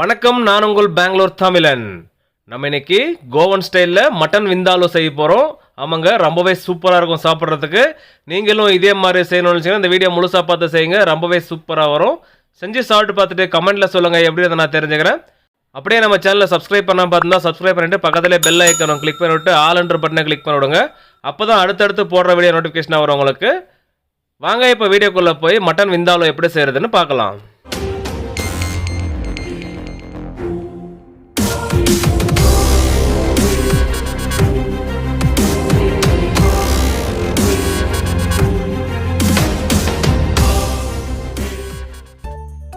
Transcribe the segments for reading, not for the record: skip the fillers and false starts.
வணக்கம், நான் உங்கள் பெங்களூர் தமிழன். நம்ம இன்னைக்கு கோவன் ஸ்டைலில் மட்டன் விந்தாலு செய்ய போகிறோம். ஆமாங்க, ரொம்பவே சூப்பராக இருக்கும் சாப்பிட்றதுக்கு. நீங்களும் இதே மாதிரி செய்யணும்னு வச்சுன்னா இந்த வீடியோ முழுசாக பார்த்து செய்யுங்க, ரொம்பவே சூப்பராக வரும். செஞ்சு சாப்பிட்டு பார்த்துட்டு கமெண்ட்டில் சொல்லுங்கள் எப்படி அதை நான் தெரிஞ்சுக்கிறேன். அப்படியே நம்ம சேனலை சப்ஸ்கிரைப் பண்ணால் பார்த்துருந்தா சப்ஸ்கிரைப் பண்ணிவிட்டு பக்கத்திலே பெல் ஐக்கனும் கிளிக் பண்ணிவிட்டு ஆல்ன்ற பட்டனை கிளிக் பண்ணி விடுங்க. அப்போ தான் அடுத்தடுத்து போடுற வீடியோ நோட்டிஃபிகேஷனாக வரும் உங்களுக்கு. வாங்க இப்போ வீடியோக்குள்ளே போய் மட்டன் விந்தாலு எப்படி செய்கிறதுன்னு பார்க்கலாம்.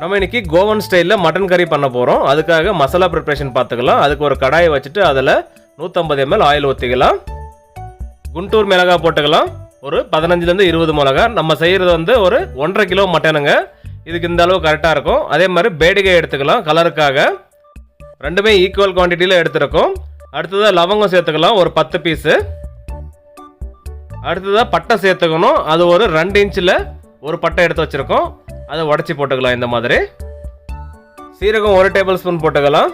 நம்ம இன்னைக்கு கோவன் ஸ்டைலில் மட்டன் கறி பண்ண போகிறோம். அதுக்காக மசாலா ப்ரிப்ரேஷன் பார்த்துக்கலாம். அதுக்கு ஒரு கடாயை வச்சுட்டு அதில் 150 ml ஆயில் ஊற்றிக்கலாம். குண்டூர் மிளகாய் போட்டுக்கலாம். ஒரு 15 20 மிளகா. நம்ம செய்கிறது வந்து ஒரு 1.5 கிலோ மட்டனுங்க. இதுக்கு இந்த அளவு கரெக்டாக இருக்கும். அதே மாதிரி பேடிகை எடுத்துக்கலாம் கலருக்காக. ரெண்டுமே ஈக்குவல் குவான்டிட்டியில் எடுத்துருக்கோம். அடுத்ததாக லவங்கம் சேர்த்துக்கலாம் ஒரு 10 பீஸு. அடுத்ததாக பட்டை சேர்த்துக்கணும். அது ஒரு 2 இன்ச்சில் ஒரு பட்டை எடுத்து வச்சுருக்கோம். அதை உடச்சி போட்டுக்கலாம் இந்த மாதிரி. சீரகம் 1 டேபிள் ஸ்பூன் போட்டுக்கலாம்.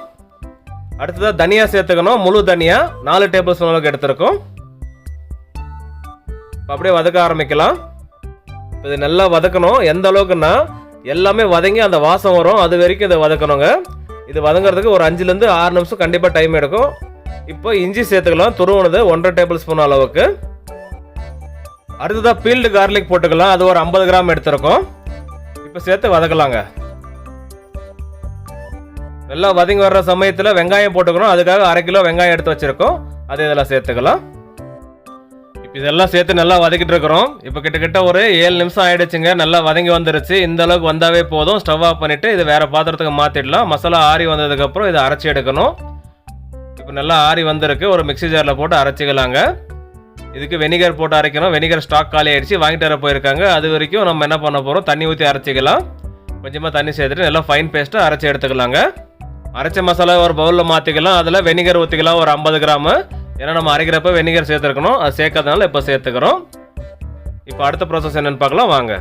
அடுத்ததாக தனியா சேர்த்துக்கணும். முழு தனியா 4 டேபிள் ஸ்பூன் அளவுக்கு எடுத்துருக்கோம். அப்படியே வதக்க ஆரம்பிக்கலாம். இது நல்லா வதக்கணும். எந்த அளவுக்குன்னா எல்லாமே வதங்கி அந்த வாசம் வரும், அது வரைக்கும் இதை வதக்கணுங்க. இது வதங்கிறதுக்கு ஒரு 5 to 6 நிமிஷம் கண்டிப்பாக டைம் எடுக்கும். இப்போ இஞ்சி சேர்த்துக்கலாம். துருவனது 1.5 டேபிள் ஸ்பூன் அளவுக்கு. அடுத்ததாக பீல்டு கார்லிக் போட்டுக்கலாம். அது ஒரு 50 கிராம் எடுத்துருக்கோம். இப்போ சேர்த்து வதக்கலாங்க. நல்லா வதங்கி வர்ற சமயத்தில் வெங்காயம் போட்டுக்கணும். அதுக்காக 1/2 கிலோ வெங்காயம் எடுத்து வச்சிருக்கோம். அதை இதெல்லாம் சேர்த்துக்கலாம். இப்போ இதெல்லாம் சேர்த்து நல்லா வதக்கிட்டு இருக்கிறோம். இப்போ கிட்டத்தட்ட ஒரு 7 நிமிஷம் ஆயிடுச்சுங்க. நல்லா வதங்கி வந்துருச்சு. இந்த அளவுக்கு வந்தாவே போதும். ஸ்டவ் ஆஃப் பண்ணிட்டு இது வேற பாத்திரத்துக்கு மாற்றிடலாம். மசாலா ஆறி வந்ததுக்கப்புறம் இதை அரைச்சி எடுக்கணும். இப்போ நல்லா ஆறி வந்திருக்கு. ஒரு மிக்ஸி ஜாரில் போட்டு அரைச்சிக்கலாங்க. இதுக்கு வெனிகர் போட்டு அரைக்கணும். வெனிகர் ஸ்டாக் காலி ஆகிடுச்சு, வாங்கிட்டு வர போயிருக்காங்க. அது வரைக்கும் நம்ம என்ன பண்ண போகிறோம், தண்ணி ஊற்றி அரைச்சிக்கலாம். கொஞ்சமாக தண்ணி சேர்த்துட்டு நல்லா ஃபைன் பேஸ்ட்டாக அரைச்சி எடுத்துக்கலாங்க. அரைச்ச மசாலா ஒரு பவுலில் மாற்றிக்கலாம். அதில் வெனிகர் ஊற்றிக்கலாம் ஒரு 50 கிராமு. ஏன்னா நம்ம அரைக்கிறப்ப வெனிகர் சேர்த்துருக்கணும். அது சேர்க்கறதுனால இப்போ சேர்த்துக்கிறோம். இப்போ அடுத்த ப்ராசஸ் என்னென்னு பார்க்கலாம் வாங்க.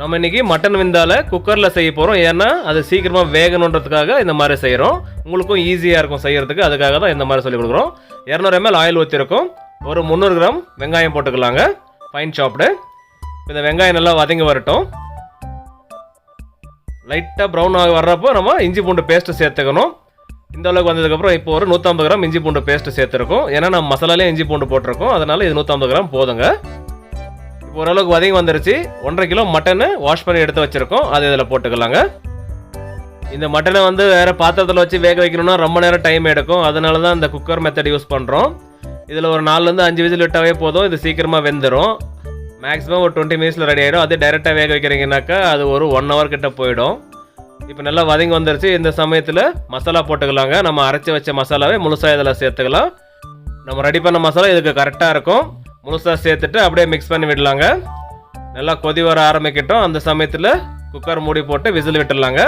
நம்ம இன்றைக்கி மட்டன் விந்தால குக்கரில் செய்ய போகிறோம். ஏன்னா அது சீக்கிரமாக வேகணுன்றதுக்காக இந்த மாதிரி செய்கிறோம். உங்களுக்கும் ஈஸியாக இருக்கும் செய்கிறதுக்கு. அதுக்காக தான் இந்த மாதிரி சொல்லி கொடுக்குறோம். 200 ml ஆயில் ஊற்றிருக்கோம். ஒரு 300 கிராம் வெங்காயம் போட்டுக்கலாங்க, ஃபைன் சாப்டு. இந்த வெங்காயம் நல்லா வதங்கி வரட்டும். லைட்டாக ப்ரௌன் ஆகி வர்றப்போ நம்ம இஞ்சி பூண்டு பேஸ்ட்டு சேர்த்துக்கணும். இந்த அளவுக்கு வந்ததுக்கப்புறம் இப்போ ஒரு 150 கிராம் இஞ்சி பூண்டு பேஸ்ட்டு சேர்த்துருக்கோம். ஏன்னா நம்ம மசாலாலே இஞ்சி பூண்டு போட்டிருக்கோம். அதனால் இது 150 கிராம் போதுங்க. இப்போ ஓரளவுக்கு வதங்கி வந்துருச்சு. 1.5 கிலோ மட்டனு வாஷ் பண்ணி எடுத்து வச்சுருக்கோம். அது இதில் போட்டுக்கலாங்க. இந்த மட்டனை வந்து வேறு பாத்திரத்தில் வச்சு வேக வைக்கணும்னா ரொம்ப நேரம் டைம் எடுக்கும். அதனால தான் இந்த குக்கர் மெத்தட் யூஸ் பண்ணுறோம். இதில் ஒரு 4 to 5 விசில் விட்டாவே போதும். இது சீக்கிரமாக வெந்துடும். மேக்ஸிமம் ஒரு 20 மினிட்ஸில் ரெடி ஆகிடும். அதே டைரெக்டாக வேக வைக்கிறீங்கனாக்கா அது ஒரு 1 hour கிட்ட போயிடும். இப்போ நல்லா வதங்கி வந்துருச்சு. இந்த சமயத்தில் மசாலா போட்டுக்கலாங்க. நம்ம அரைச்சி வச்ச மசாலாவே முழுசாக இதில் சேர்த்துக்கலாம். நம்ம ரெடி பண்ண மசாலா இதுக்கு கரெக்டாக இருக்கும். முழுசாக சேர்த்துட்டு அப்படியே மிக்ஸ் பண்ணி விடலாங்க. நல்லா கொதி வர ஆரம்பிக்கட்டும். அந்த சமயத்தில் குக்கர் மூடி போட்டு விசில் விட்டுடலாங்க.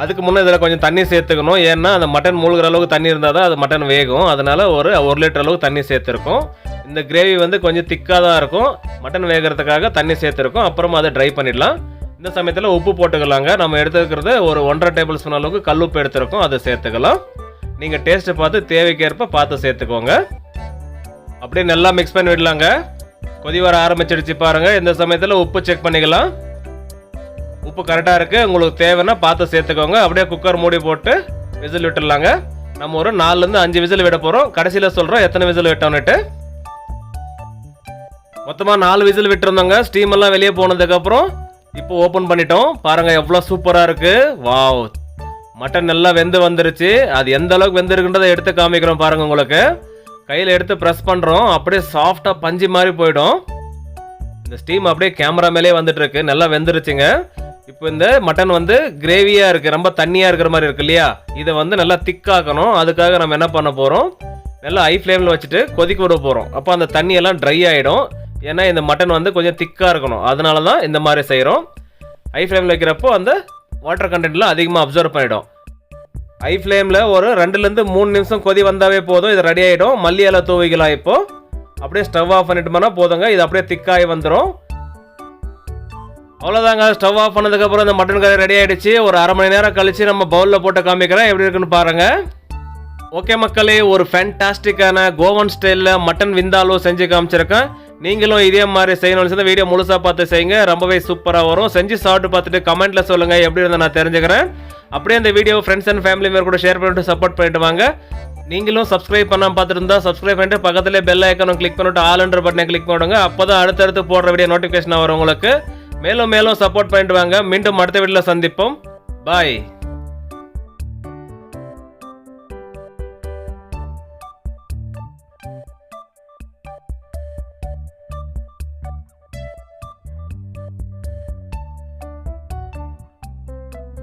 அதுக்கு முன்னே இதில் கொஞ்சம் தண்ணி சேர்த்துக்கணும். ஏன்னா அந்த மட்டன் மூழ்கிற அளவுக்கு தண்ணி இருந்தால் தான் அது மட்டன் வேகும். அதனால் ஒரு 1 லிட்டர் அளவுக்கு தண்ணி சேர்த்துருக்கோம். இந்த கிரேவி வந்து கொஞ்சம் திக்காக தான் இருக்கும். மட்டன் வேகிறதுக்காக தண்ணி சேர்த்துருக்கோம். அப்புறமா அதை ட்ரை பண்ணிடலாம். இந்த சமயத்தில் உப்பு போட்டுக்கலாங்க. நம்ம எடுத்துக்கிறது ஒரு 1.5 டேபிள் ஸ்பூன் அளவுக்கு கல் உப்பு எடுத்துருக்கோம். அதை சேர்த்துக்கலாம். நீங்கள் டேஸ்ட்டை பார்த்து தேவைக்கேற்ப பார்த்து சேர்த்துக்கோங்க. அப்படியே நல்லா மிக்ஸ் பண்ணி விடலாங்க. கொதி வர ஆரம்பிச்சிடுச்சு பாருங்கள். இந்த சமயத்தில் உப்பு செக் பண்ணிக்கலாம். உப்பு கரெக்டாக இருக்குது. உங்களுக்கு தேவைன்னா பார்த்து சேர்த்துக்கோங்க. அப்படியே குக்கர் மூடி போட்டு விசில் விட்டுடலாங்க. நம்ம ஒரு 4 to 5 விசில் விட போகிறோம். கடைசியில் சொல்கிறோம் எத்தனை விசில் விட்டோன்னுட்டு. மொத்தமாக 4 விசில் விட்டுருந்தோங்க. ஸ்டீம் எல்லாம் வெளியே போனதுக்கப்புறம் இப்போ ஓப்பன் பண்ணிட்டோம். பாருங்கள் எவ்வளோ சூப்பராக இருக்குது. வாவ், மட்டன் நல்லா வெந்து வந்துருச்சு. அது எந்த அளவுக்கு வெந்திருக்குன்றதை எடுத்து காமிக்கிறோம் பாருங்கள். உங்களுக்கு கையில் எடுத்து ப்ரெஸ் பண்ணுறோம். அப்படியே சாஃப்டாக பஞ்சு மாதிரி போயிடும். இந்த ஸ்டீம் அப்படியே கேமரா மேலே வந்துட்டு இருக்கு. நல்லா வெந்துருச்சுங்க. இப்போ இந்த மட்டன் வந்து கிரேவியாக இருக்குது, ரொம்ப தண்ணியாக இருக்கிற மாதிரி இருக்கு இல்லையா. இதை வந்து நல்லா திக்காக்கணும். அதுக்காக நம்ம என்ன பண்ண போகிறோம், நல்லா ஹை ஃப்ளேமில் வச்சுட்டு கொதிக்க விட போகிறோம். அப்போ அந்த தண்ணியெல்லாம் ட்ரை ஆகிடும். ஏன்னா இந்த மட்டன் வந்து கொஞ்சம் திக்காக இருக்கணும். அதனால தான் இந்த மாதிரி செய்கிறோம். ஹை ஃப்ளேமில் வைக்கிறப்போ அந்த வாட்டர் கண்டென்ட்லாம் அதிகமாக அப்சர்வ் பண்ணிடும். ஹை ஃப்ளேமில் ஒரு 2 to 3 நிமிஷம் கொதி வந்தாவே போதும். இது ரெடி ஆகிடும். மல்லி இலை தூவிக்கலாம். இப்போது அப்படியே ஸ்டவ் ஆஃப் பண்ணிட்டோம்னா போதுங்க. இது அப்படியே திக்காகி வந்துடும். அவ்வளோதாங்க. ஸ்டவ் ஆஃப் பண்ணதுக்கப்புறம் இந்த மட்டன் கறி ரெடி ஆகிடுச்சு. ஒரு அரை மணி நேரம் கழித்து நம்ம பவுலில் போட்டு காமிக்கிறேன் எப்படி இருக்குன்னு பாருங்கள். ஓகே மக்களே, ஒரு ஃபேன்டாஸ்டிக்கான கோவன் ஸ்டைலில் மட்டன் விந்தாலோ செஞ்சு காமிச்சிருக்கேன். நீங்களும் இதே மாதிரி செய்யணும்னு சொல்லி வீடியோ முழுசாக பார்த்து செய்யுங்க. ரொம்பவே சூப்பராக வரும். செஞ்சு சாப்பிட்டு பார்த்துட்டு கமெண்ட்டில் சொல்லுங்கள் எப்படி இருந்தால் நான் தெரிஞ்சுக்கிறேன். அப்படியே அந்த வீடியோ ஃப்ரெண்ட்ஸ் அண்ட் ஃபேமிலி மேலே கூட ஷேர் பண்ணிட்டு சப்போர்ட் பண்ணிட்டு வாங்க. நீங்களும் சப்ஸ்கிரைப் பண்ணாமல் பார்த்துட்டு இருந்தால் சப்ஸ்கிரைப் பண்ணிட்டு பக்கத்துலேயே பெல் ஐக்கனும் கிளிக் பண்ணிட்டு ஆல்ன்ற பட்டனை கிளிக் பண்ணுங்க. அப்போ தான் அடுத்தடுத்து போடுற வீடியோ நோட்டிஃபிகேஷன் வரும் உங்களுக்கு. மேலும் மேலும் சப்போர்ட் பண்ணிட்டு வாங்க. மீண்டும் அடுத்த வீடியோவில் சந்திப்போம். பாய்.